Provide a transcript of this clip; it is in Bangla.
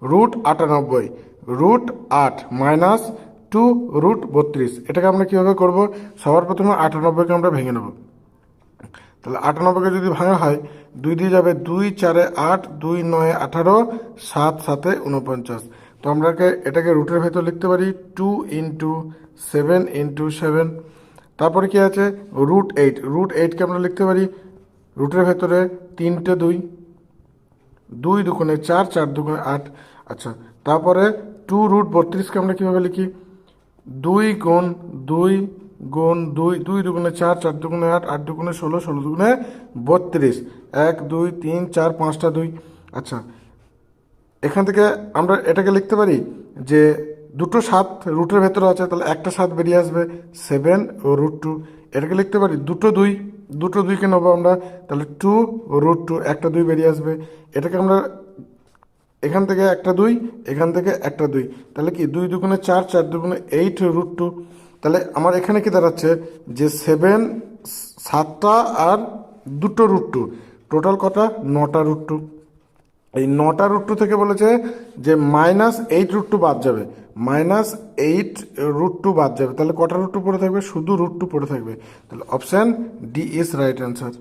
√98 √8 মাইনাস 2 √32। এটাকে আমরা কীভাবে করব? সবার প্রথমে 98কে আমরা ভেঙে নেব। তাহলে 98কে যদি ভাঙা হয়, 2 দিয়ে যাবে 2 4 8, 2 9 18, 7 7 49। তো আমরা এটাকে রুটের ভেতর লিখতে পারি 2 × 7 × 7। তারপরে কি আছে? √8 √8কে আমরা লিখতে পারি রুটের ভেতরে 3টে 2, 2 দুগুণে 4, 4 দুগুণে 8। আচ্ছা, তারপরে 2 √32কে আমরা কীভাবে লিখি? 2 × 2 × 2, 2 দুগুণে 4, 4 দুগুণে 8, 8 দুগুণে 16, 16 দুগুণে 32। 1 2 3 4 5টা 2। আচ্ছা, এখান থেকে আমরা এটাকে লিখতে পারি যে দুটো 7 রুটের ভেতরে আছে, তাহলে একটা 7 বেরিয়ে আসবে 7 ও √2। এটাকে লিখতে পারি দুটো 2কে নেবো আমরা, তাহলে 2 √2, একটা 2 বেরিয়ে আসবে। এটাকে আমরা এখান থেকে একটা 2, এখান থেকে একটা 2, তাহলে কি 2 দুগুণে 4, 4 দুগুণে 8 √2। তাহলে আমার এখানে কি দাঁড়াচ্ছে যে 7টা আর দুটো √2, টোটাল কটা? 9টা √2। এই 9টা √2 থেকে বলেছে যে -8 √2 বাদ যাবে, -8 √2 বাদ যাবে। তাহলে কটা √2 পড়ে থাকবে? শুধু √2 পড়ে থাকবে। তাহলে option D is right answer.